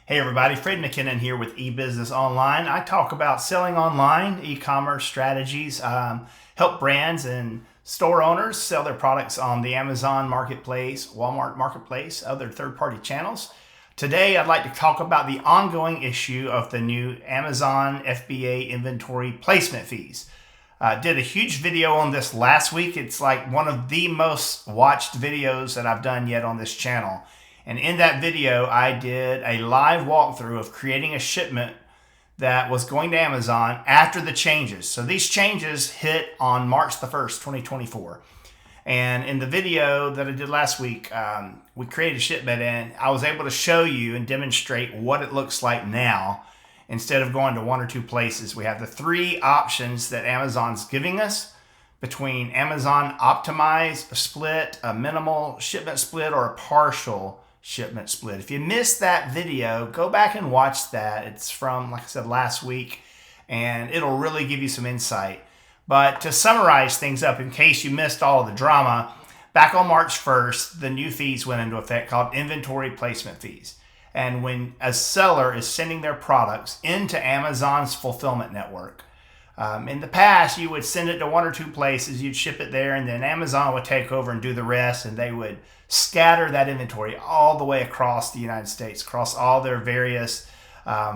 Hey everybody, Fred McKinnon here with eBusiness Online. I talk about selling online, e-commerce strategies, help brands and store owners sell their products on the Amazon Marketplace, Walmart Marketplace, other third-party channels. Today I'd like to talk about the ongoing issue of the new Amazon FBA inventory placement fees. Did a huge video on this last week. It's like one of the most watched videos that I've done yet on this channel. And in that video, I did a live walkthrough of creating a shipment that was going to Amazon after the changes. So these changes hit on March the 1st, 2024. And in the video that I did last week, we created a shipment and I was able to show you and demonstrate what it looks like now. Instead of going to one or two places, we have the three options that Amazon's giving us between Amazon Optimize split, a minimal shipment split, or a partial shipment split. If you missed that video, go back and watch that. It's from, like I said, last week, and it'll really give you some insight. But to summarize things up, in case you missed all of the drama, back on March 1st, the new fees went into effect called inventory placement fees. And when a seller is sending their products into Amazon's fulfillment network, in the past, you would send it to one or two places, you'd ship it there, and then Amazon would take over and do the rest, and they would scatter that inventory all the way across the United States, across all their various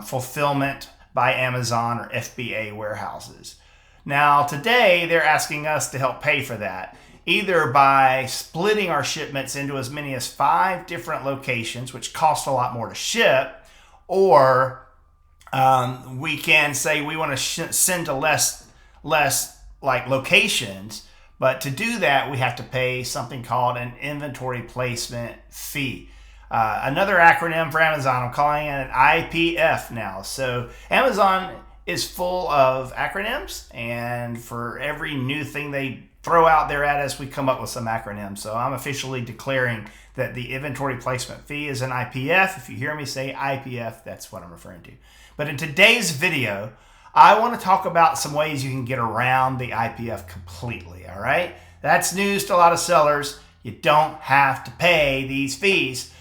fulfillment by Amazon or FBA warehouses. Now, today, they're asking us to help pay for that, either by splitting our shipments into as many as 5 different locations, which cost a lot more to ship, or we can say we want to send to less like locations, but to do that we have to pay something called an inventory placement fee. Another acronym for Amazon, I'm calling it an IPF now. So Amazon is full of acronyms, and for every new thing they throw out there at us, we come up with some acronyms. So I'm officially declaring that the inventory placement fee is an IPF. If you hear me say IPF, that's what I'm referring to. But in today's video, I want to talk about some ways you can get around the IPF completely, all right? That's news to a lot of sellers. You don't have to pay these fees.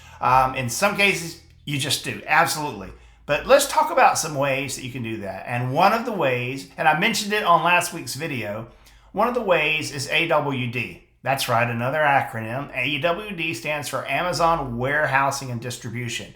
In some cases, you just do, absolutely. But let's talk about some ways that you can do that. And one of the ways, and I mentioned it on last week's video, one of the ways is AWD. That's right, another acronym. AWD stands for Amazon Warehousing and Distribution.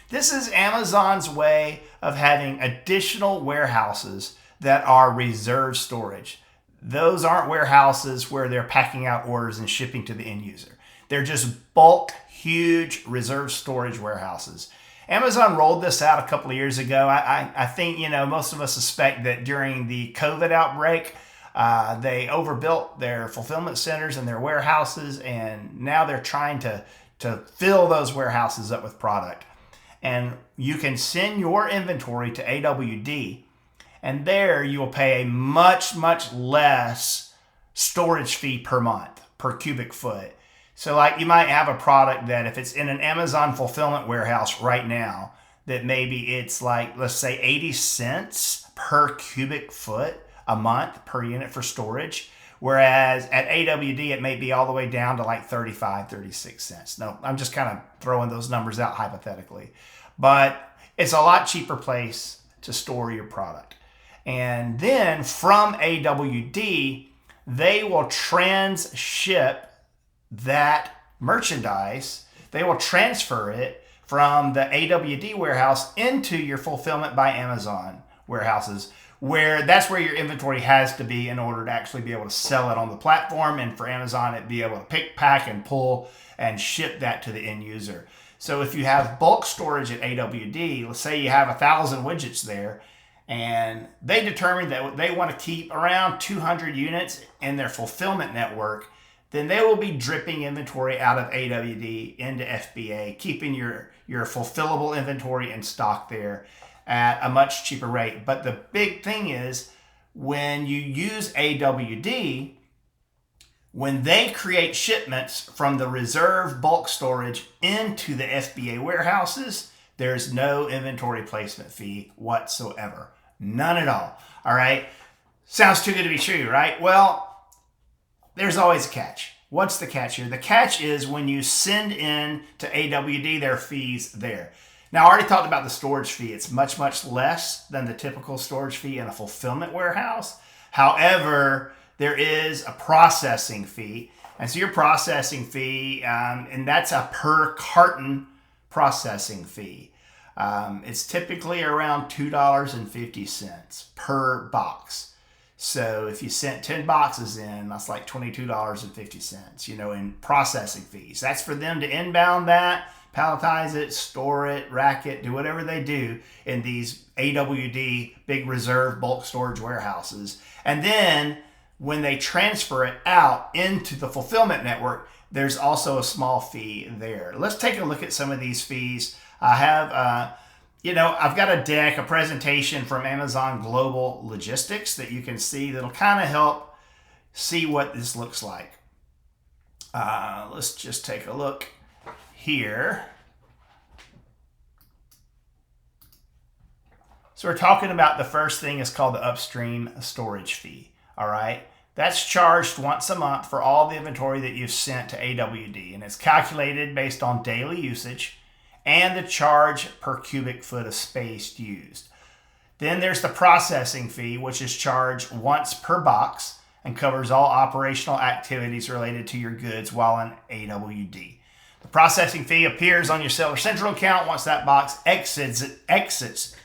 This is Amazon's way of having additional warehouses that are reserve storage. Those aren't warehouses where they're packing out orders and shipping to the end user. They're just bulk, huge reserve storage warehouses. Amazon rolled this out a couple of years ago. I think, most of us suspect that during the COVID outbreak, they overbuilt their fulfillment centers and their warehouses, and now they're trying to fill those warehouses up with product. And you can send your inventory to AWD, and there you will pay a much, much less storage fee per month, per cubic foot. So like you might have a product that if it's in an Amazon fulfillment warehouse right now, that maybe it's like, let's say 80 cents per cubic foot a month per unit for storage. Whereas at AWD, it may be all the way down to like 35, 36 cents. No, I'm just kind of throwing those numbers out hypothetically. But it's a lot cheaper place to store your product. And then from AWD, they will transship that merchandise. They will transfer it from the AWD warehouse into your fulfillment by Amazon warehouses, where that's where your inventory has to be in order to actually be able to sell it on the platform, and for Amazon to be able to pick, pack, and pull and ship that to the end user. So if you have bulk storage at AWD, let's say you have 1,000 widgets there, and they determine that they want to keep around 200 units in their fulfillment network, then they will be dripping inventory out of AWD into FBA, keeping your fulfillable inventory in stock there at a much cheaper rate. But the big thing is, when you use AWD, when they create shipments from the reserve bulk storage into the FBA warehouses, there's no inventory placement fee whatsoever. None at all. All right? Sounds too good to be true, right? Well, there's always a catch. What's the catch here? The catch is when you send in to AWD their fees there. Now, I already talked about the storage fee. It's much, much less than the typical storage fee in a fulfillment warehouse. However, there is a processing fee. And so your processing fee, and that's a per carton processing fee. It's typically around $2.50 per box. So if you sent 10 boxes in, that's like $22.50, in processing fees. That's for them to inbound that, palletize it, store it, rack it, do whatever they do in these AWD big reserve bulk storage warehouses. And then when they transfer it out into the fulfillment network, there's also a small fee there. Let's take a look at some of these fees. I have, I've got a deck, a presentation from Amazon Global Logistics that you can see that'll kind of help see what this looks like. Let's just take a look here. So we're talking about the first thing is called the upstream storage fee. All right. That's charged once a month for all the inventory that you've sent to AWD, and it's calculated based on daily usage and the charge per cubic foot of space used. Then there's the processing fee, which is charged once per box and covers all operational activities related to your goods while in AWD. The processing fee appears on your Seller Central account once that box exits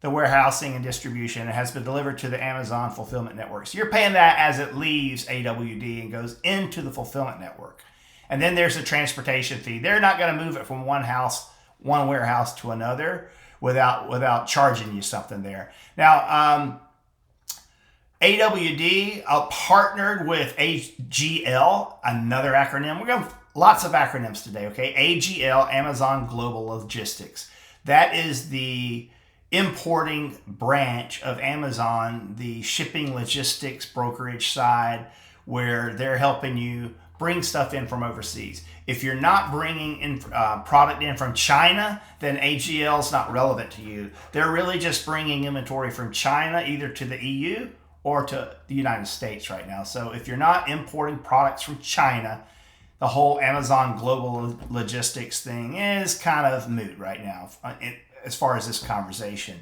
the warehousing and distribution and has been delivered to the Amazon fulfillment network. So you're paying that as it leaves AWD and goes into the fulfillment network. And then there's a transportation fee. They're not going to move it from one warehouse to another without charging you something there. Now, AWD partnered with AGL, another acronym. We're going to lots of acronyms today, okay? AGL, Amazon Global Logistics. That is the importing branch of Amazon, the shipping logistics brokerage side, where they're helping you bring stuff in from overseas. If you're not bringing in product in from China, then AGL is not relevant to you. They're really just bringing inventory from China either to the EU or to the United States right now. So if you're not importing products from China, the whole Amazon Global Logistics thing is kind of moot right now as far as this conversation.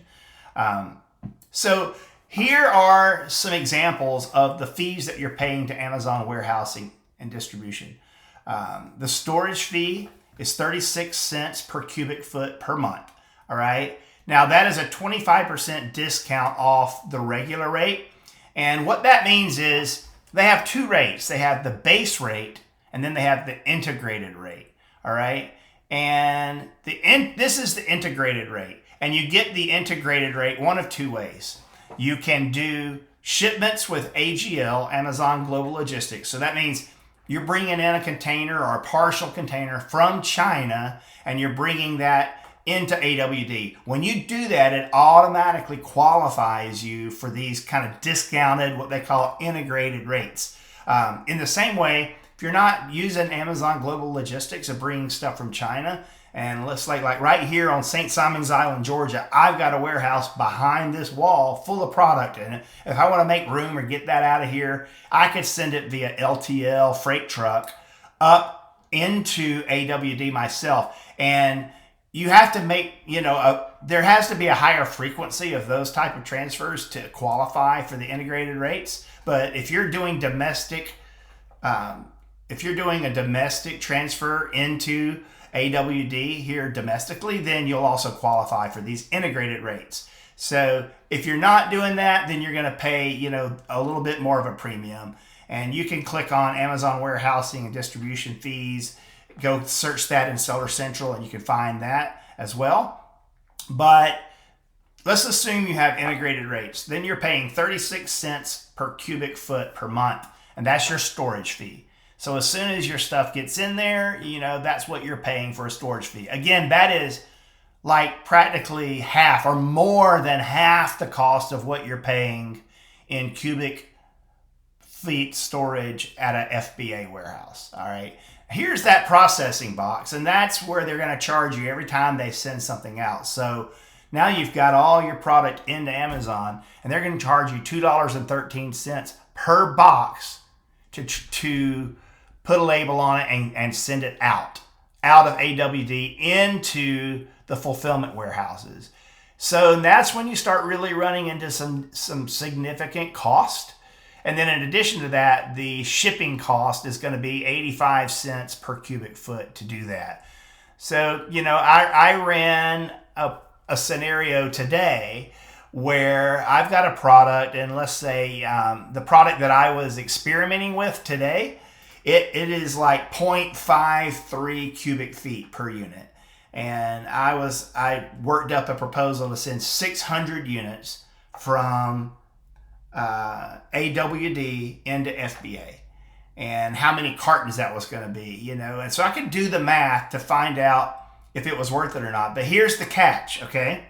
So here are some examples of the fees that you're paying to Amazon warehousing and distribution. The storage fee is 36 cents per cubic foot per month. All right. Now that is a 25% discount off the regular rate. And what that means is they have two rates. They have the base rate and then they have the integrated rate. All right. And this is the integrated rate. And you get the integrated rate one of two ways. You can do shipments with AGL, Amazon Global Logistics. So that means you're bringing in a container or a partial container from China and you're bringing that into AWD. When you do that, it automatically qualifies you for these kind of discounted, what they call integrated rates. In the same way, if you're not using Amazon Global Logistics and bringing stuff from China, and let's like right here on St. Simons Island, Georgia, I've got a warehouse behind this wall full of product. And if I want to make room or get that out of here, I could send it via LTL freight truck up into AWD myself. And you have to make, there has to be a higher frequency of those type of transfers to qualify for the integrated rates. But if you're doing domestic, if you're doing a domestic transfer into AWD here domestically, then you'll also qualify for these integrated rates. So if you're not doing that, then you're going to pay, a little bit more of a premium. And you can click on Amazon warehousing and distribution fees, go search that in Seller Central and you can find that as well. But let's assume you have integrated rates. Then you're paying 36 cents per cubic foot per month, and that's your storage fee. So as soon as your stuff gets in there, that's what you're paying for a storage fee. Again, that is like practically half or more than half the cost of what you're paying in cubic feet storage at a FBA warehouse. All right. Here's that processing box, and that's where they're going to charge you every time they send something out. So now you've got all your product into Amazon, and they're going to charge you $2.13 per box to put a label on it and send it out out of AWD into the fulfillment warehouses. So that's when you start really running into some significant cost. And then in addition to that, the shipping cost is going to be 85 cents per cubic foot to do that. So, I ran a scenario today where I've got a product, and let's say the product that I was experimenting with today, it is like 0.53 cubic feet per unit. And I worked up a proposal to send 600 units from AWD into FBA, and how many cartons that was going to be, and so I could do the math to find out if it was worth it or not. But here's the catch, okay?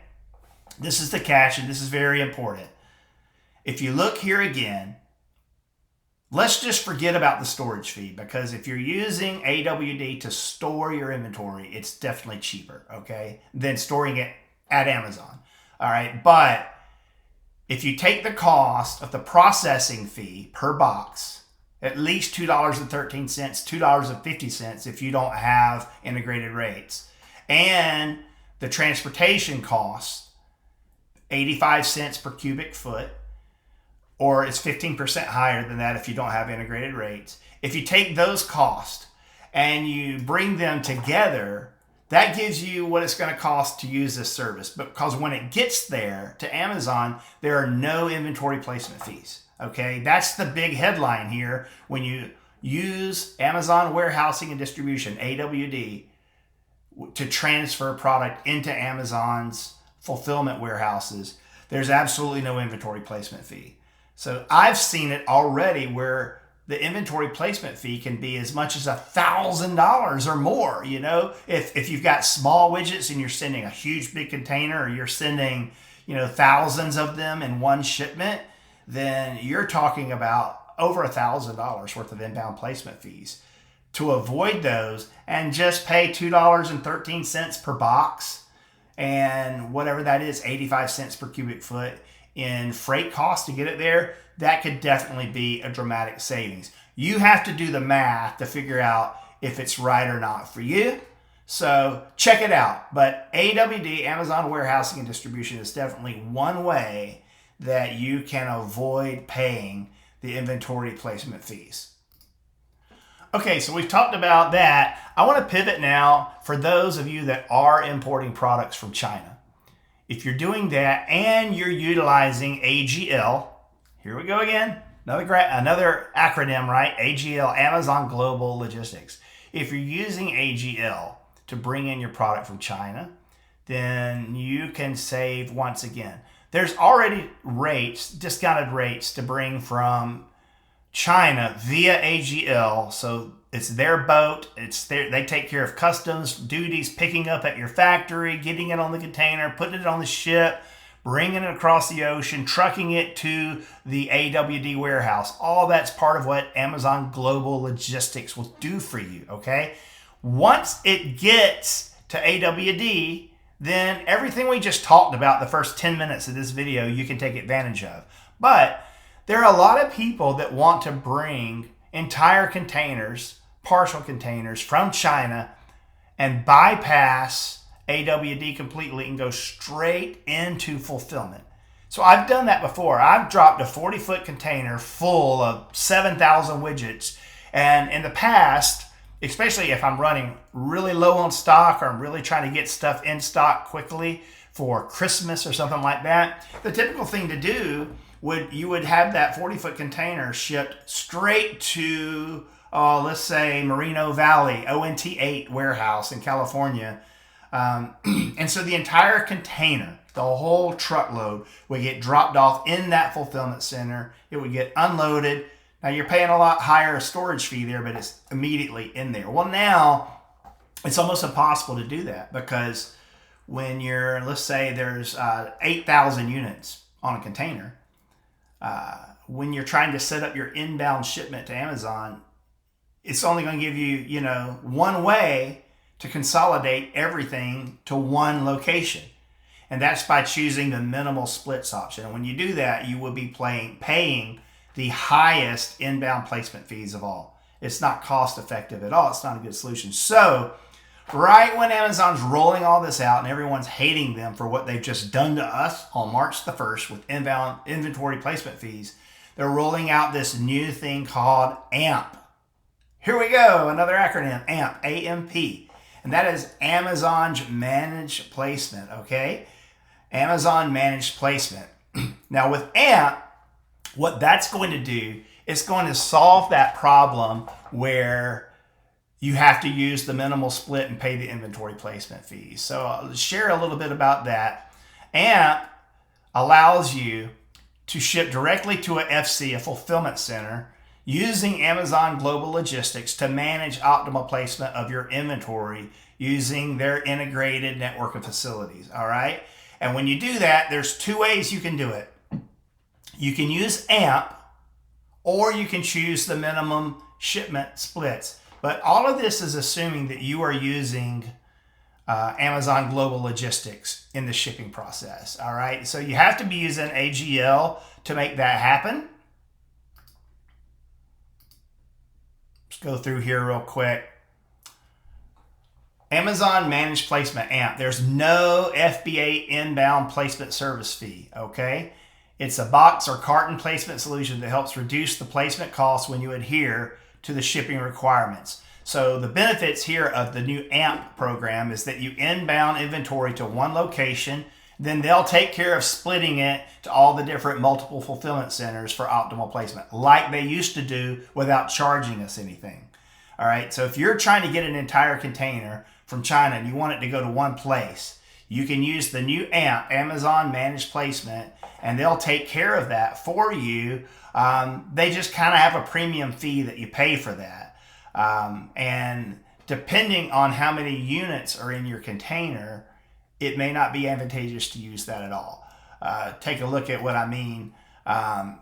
This is the catch, and this is very important. If you look here again, let's just forget about the storage fee, because if you're using AWD to store your inventory, it's definitely cheaper, okay, than storing it at Amazon. All right, but if you take the cost of the processing fee per box, at least $2.13, $2.50 if you don't have integrated rates, and the transportation cost, 85 cents per cubic foot, or it's 15% higher than that if you don't have integrated rates. If you take those costs and you bring them together, that gives you what it's going to cost to use this service. Because when it gets there to Amazon, there are no inventory placement fees. Okay, that's the big headline here. When you use Amazon Warehousing and Distribution, AWD, to transfer product into Amazon's fulfillment warehouses, there's absolutely no inventory placement fee. So I've seen it already where the inventory placement fee can be as much as $1,000 or more. If you've got small widgets and you're sending a huge big container, or you're sending, thousands of them in one shipment, then you're talking about over $1,000 worth of inbound placement fees. To avoid those and just pay $2.13 per box, and whatever that is, 85 cents per cubic foot in freight cost to get it there, that could definitely be a dramatic savings. You have to do the math to figure out if it's right or not for you. So check it out. But AWD, Amazon Warehousing and Distribution, is definitely one way that you can avoid paying the inventory placement fees. Okay, so we've talked about that. I want to pivot now for those of you that are importing products from China. If you're doing that and you're utilizing AGL, here we go again, another acronym, right? AGL, Amazon Global Logistics. If you're using AGL to bring in your product from China, then you can save once again. There's already rates, discounted rates to bring from China via AGL. So it's their boat, they take care of customs, duties, picking up at your factory, getting it on the container, putting it on the ship, bringing it across the ocean, trucking it to the AWD warehouse. All that's part of what Amazon Global Logistics will do for you, okay? Once it gets to AWD, then everything we just talked about the first 10 minutes of this video, you can take advantage of. But there are a lot of people that want to bring entire containers, partial containers from China and bypass AWD completely and go straight into fulfillment. So I've done that before. I've dropped a 40-foot container full of 7,000 widgets. And in the past, especially if I'm running really low on stock, or I'm really trying to get stuff in stock quickly for Christmas or something like that, the typical thing to do you would have that 40-foot container shipped straight to, let's say, Moreno Valley, ONT8 warehouse in California. And so the entire container, the whole truckload, would get dropped off in that fulfillment center. It would get unloaded. Now you're paying a lot higher storage fee there, but it's immediately in there. Well, now it's almost impossible to do that, because when let's say there's 8,000 units on a container, when you're trying to set up your inbound shipment to Amazon, it's only going to give you, one way to consolidate everything to one location. And that's by choosing the minimal splits option. And when you do that, you will be paying the highest inbound placement fees of all. It's not cost effective at all. It's not a good solution. So right when Amazon's rolling all this out and everyone's hating them for what they've just done to us on March the 1st with inbound inventory placement fees, they're rolling out this new thing called AMP. Here we go, another acronym, AMP, A-M-P. And that is Amazon's Managed Placement, okay? Amazon Managed Placement. Now with AMP, what that's going to do is going to solve that problem where you have to use the minimal split and pay the inventory placement fees. So I'll share a little bit about that. AMP allows you to ship directly to a FC, a fulfillment center, using Amazon Global Logistics to manage optimal placement of your inventory using their integrated network of facilities, all right? And when you do that, there's two ways you can do it. You can use AMP, or you can choose the minimum shipment splits. But all of this is assuming that you are using Amazon Global Logistics in the shipping process, all right? So you have to be using AGL to make that happen. Let's go through here real quick. Amazon Managed Placement, AMP. There's no FBA inbound placement service fee, okay? It's a box or carton placement solution that helps reduce the placement costs when you adhere to the shipping requirements. So the benefits here of the new AMP program is that you inbound inventory to one location, then they'll take care of splitting it to all the different multiple fulfillment centers for optimal placement, like they used to do without charging us anything. All right, so if you're trying to get an entire container from China and you want it to go to one place, you can use the new AMP, Amazon Managed Placement, and they'll take care of that for you. They just kind of have a premium fee that you pay for that. And depending on how many units are in your container, it may not be advantageous to use that at all. Take a look at what I mean.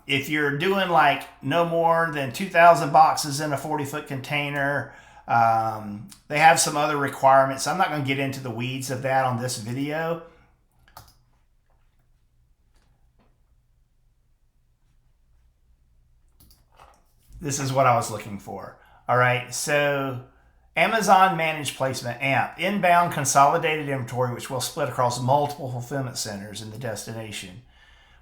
If you're doing like no more than 2,000 boxes in a 40-foot container, they have some other requirements. I'm not going to get into the weeds of that on this video. This is what I was looking for. All right, so Amazon Managed Placement, AMP, inbound consolidated inventory, which will split across multiple fulfillment centers in the destination.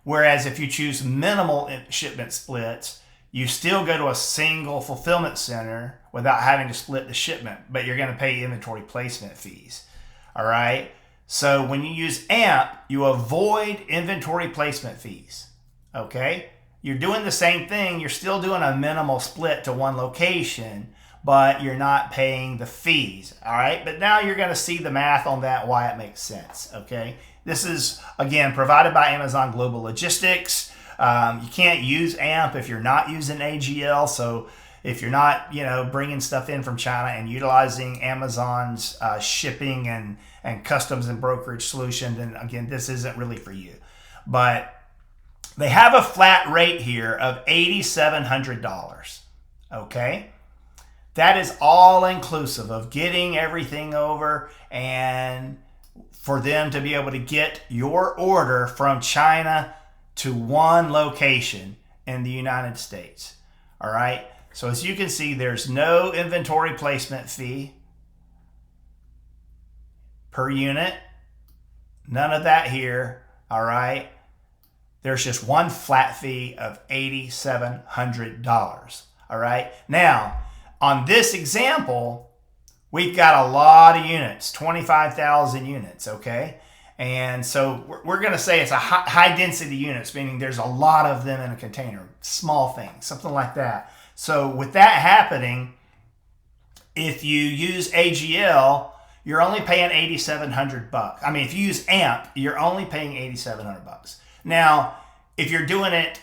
Whereas if you choose minimal shipment splits, you still go to a single fulfillment center without having to split the shipment, but you're going to pay inventory placement fees. All right, so when you use AMP, you avoid inventory placement fees, okay? You're doing the same thing. You're still doing a minimal split to one location, but you're not paying the fees, all right? But now you're going to see the math on that, why it makes sense, okay? This is, again, provided by Amazon Global Logistics. You can't use AMP if you're not using AGL, so if you're not, bringing stuff in from China and utilizing Amazon's shipping and customs and brokerage solution, then, again, this isn't really for you. But they have a flat rate here of $8,700, okay? That is all inclusive of getting everything over and for them to be able to get your order from China to one location in the United States, all right? So as you can see, there's no inventory placement fee per unit, none of that here, all right? There's just one flat fee of $8,700, all right? Now, on this example, we've got a lot of units, 25,000 units, okay? And so we're going to say it's a high density units, meaning there's a lot of them in a container, small things, something like that. So with that happening, if you use AGL, you're only paying $8,700. I mean, if you use AMP, you're only paying $8,700. Now, if you're doing it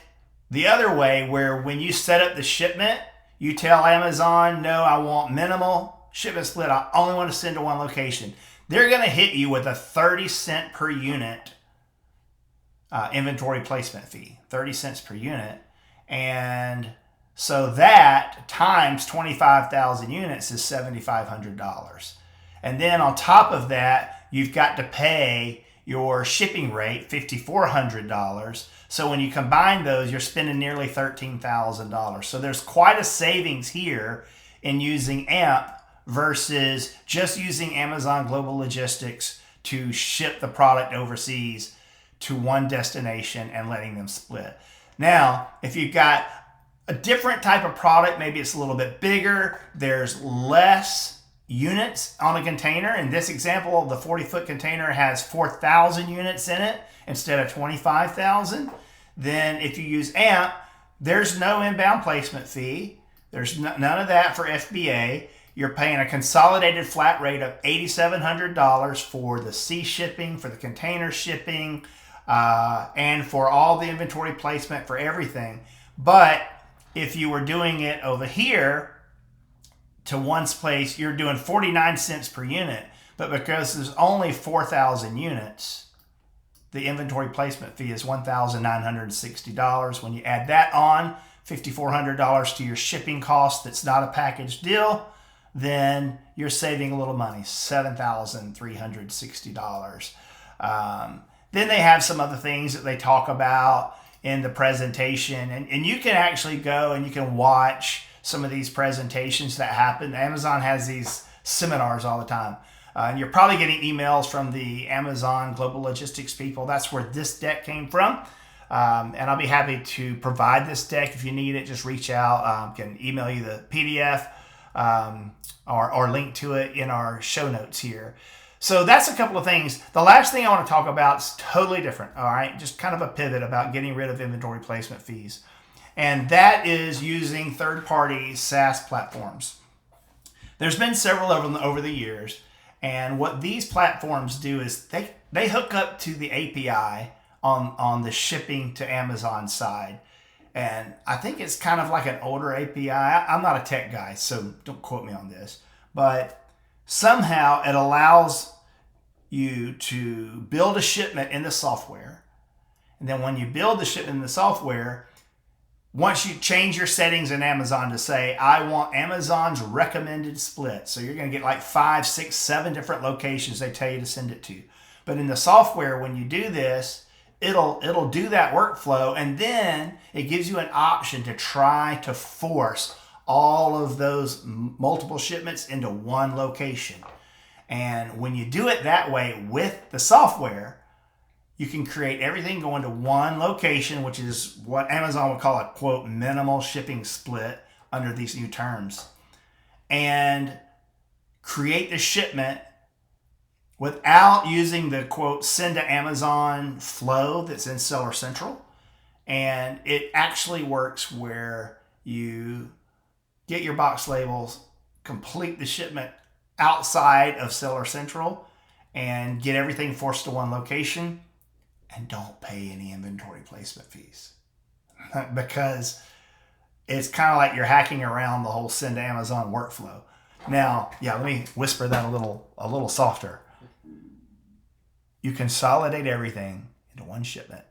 the other way, where when you set up the shipment, you tell Amazon, no, I want minimal shipment split. I only want to send to one location. They're going to hit you with a 30-cent per unit inventory placement fee, 30 cents per unit. And so that times 25,000 units is $7,500. And then on top of that, you've got to pay your shipping rate, $5,400. So when you combine those, you're spending nearly $13,000. So there's quite a savings here in using AMP versus just using Amazon Global Logistics to ship the product overseas to one destination and letting them split. Now, if you've got a different type of product, maybe it's a little bit bigger, there's less units on a container. In this example, the 40-foot container has 4,000 units in it instead of 25,000. Then if you use AMP, there's no inbound placement fee. There's none of that for FBA. You're paying a consolidated flat rate of $8,700 for the sea shipping, for the container shipping, and for all the inventory placement for everything. But if you were doing it over here to one's place, you're doing 49 cents per unit. But because there's only 4,000 units, the inventory placement fee is $1,960. When you add that on, $5,400 to your shipping cost that's not a package deal, then you're saving a little money, $7,360. Then they have some other things that they talk about in the presentation. And you can actually go and you can watch some of these presentations that happen. Amazon has these seminars all the time. And you're probably getting emails from the Amazon Global Logistics people. That's where this deck came from. And I'll be happy to provide this deck. If you need it, just reach out. I can email you the PDF or link to it in our show notes here. So that's a couple of things. The last thing I want to talk about is totally different, all right? Just kind of a pivot about getting rid of inventory placement fees. And that is using third-party SaaS platforms. There's been several of them over the years. And what these platforms do is they hook up to the API on the shipping to Amazon side. And I think it's kind of like an older API. I'm not a tech guy, so don't quote me on this. But somehow it allows you to build a shipment in the software. And then when you build the shipment in the software, once you change your settings in Amazon to say, I want Amazon's recommended split. So you're going to get like 5, 6, 7 different locations they tell you to send it to. But in the software, when you do this, it'll do that workflow. And then it gives you an option to try to force all of those multiple shipments into one location. And when you do it that way with the software, you can create everything going to one location, which is what Amazon would call a, quote, minimal shipping split under these new terms, and create the shipment without using the, quote, send to Amazon flow that's in Seller Central. And it actually works where you get your box labels, complete the shipment outside of Seller Central, and get everything forced to one location, and don't pay any inventory placement fees. Because it's kind of like you're hacking around the whole send to Amazon workflow. Now, yeah, let me whisper that a little softer. You consolidate everything into one shipment,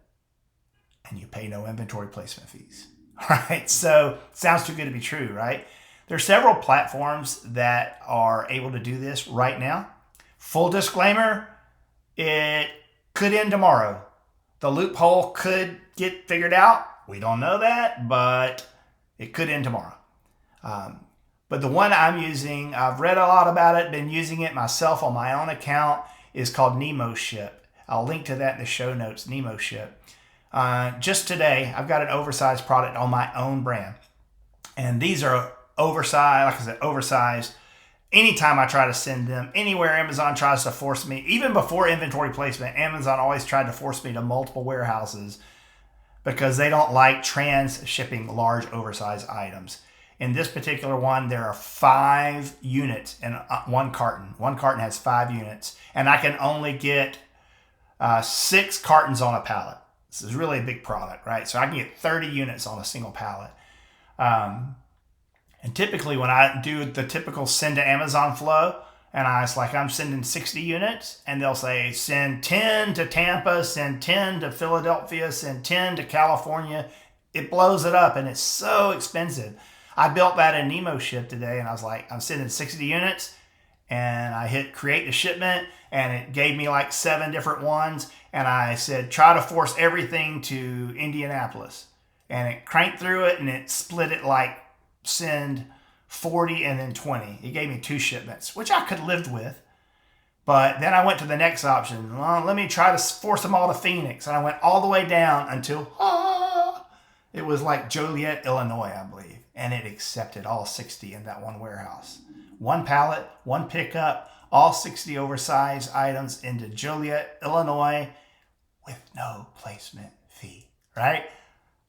and you pay no inventory placement fees. All right, so sounds too good to be true, right? There are several platforms that are able to do this right now. Full disclaimer, it could end tomorrow. The loophole could get figured out. We don't know that, but it could end tomorrow. But the one I'm using, I've read a lot about it, been using it myself on my own account, is called NemoShip. I'll link to that in the show notes, NemoShip. Just today, I've got an oversized product on my own brand. And these are oversized, like I said, oversized. Anytime I try to send them anywhere, Amazon tries to force me, even before inventory placement, Amazon always tried to force me to multiple warehouses because they don't like trans-shipping large oversized items. In this particular one, there are 5 units in one carton. One carton has 5 units, and I can only get 6 cartons on a pallet. This is really a big product, right? So I can get 30 units on a single pallet. And typically when I do the typical send to Amazon flow, and I'm sending 60 units, and they'll say send 10 to Tampa, send 10 to Philadelphia, send 10 to California. It blows it up, and it's so expensive. I built that in NemoShip today, and I was like, I'm sending 60 units, and I hit create the shipment, and it gave me like 7 different ones, and I said, try to force everything to Indianapolis. And it cranked through it, and it split it like send 40, and then 20. It gave me 2 shipments, which I could have lived with. But then I went to the next option. Well, let me try to force them all to Phoenix. And I went all the way down until it was like Joliet, Illinois, I believe. And it accepted all 60 in that one warehouse. 1 pallet, 1 pickup, all 60 oversized items into Joliet, Illinois with no placement fee, right?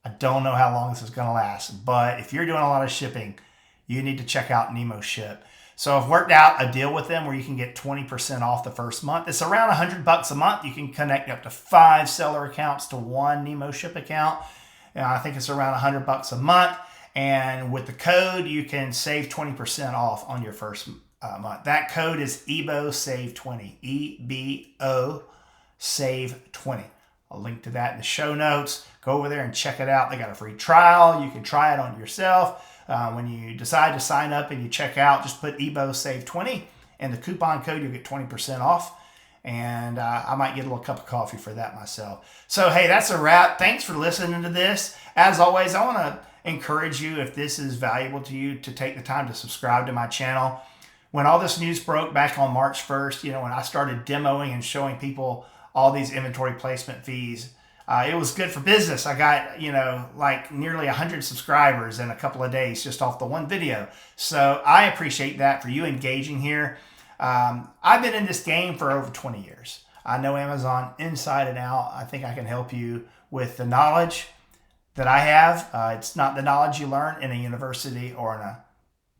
I don't know how long this is going to last, but if you're doing a lot of shipping, you need to check out NemoShip. So I've worked out a deal with them where you can get 20% off the first month. It's around $100 a month. You can connect up to 5 seller accounts to 1 NemoShip account. And I think it's around $100 a month. And with the code, you can save 20% off on your first month. That code is EBO Save 20. EBO Save 20. I'll link to that in the show notes. Go over there and check it out. They got a free trial. You can try it on yourself. When you decide to sign up and you check out, just put EBO Save 20 and the coupon code, you'll get 20% off. And I might get a little cup of coffee for that myself. So, hey, that's a wrap. Thanks for listening to this. As always, I want to encourage you, if this is valuable to you, to take the time to subscribe to my channel. When all this news broke back on March 1st, when I started demoing and showing people all these inventory placement fees, it was good for business. I got, like nearly 100 subscribers in a couple of days just off the one video. So I appreciate that for you engaging here. I've been in this game for over 20 years. I know Amazon inside and out. I think I can help you with the knowledge that I have. It's not the knowledge you learn in a university or in a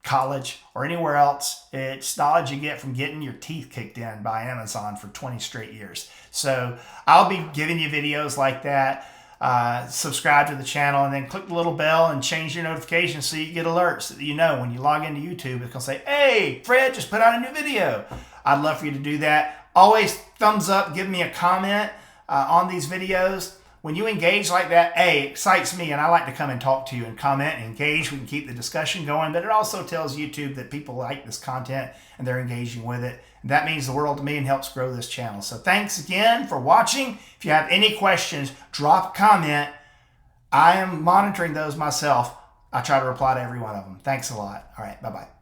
college or anywhere else. It's knowledge you get from getting your teeth kicked in by Amazon for 20 straight years. So I'll be giving you videos like that. Subscribe to the channel and then click the little bell and change your notifications so you get alerts so that you know when you log into YouTube, it's going to say, hey, Fred just put out a new video. I'd love for you to do that. Always thumbs up, give me a comment on these videos. When you engage like that, it excites me, and I like to come and talk to you and comment and engage. We can keep the discussion going, but it also tells YouTube that people like this content and they're engaging with it. And that means the world to me and helps grow this channel. So thanks again for watching. If you have any questions, drop a comment. I am monitoring those myself. I try to reply to every one of them. Thanks a lot. All right, bye-bye.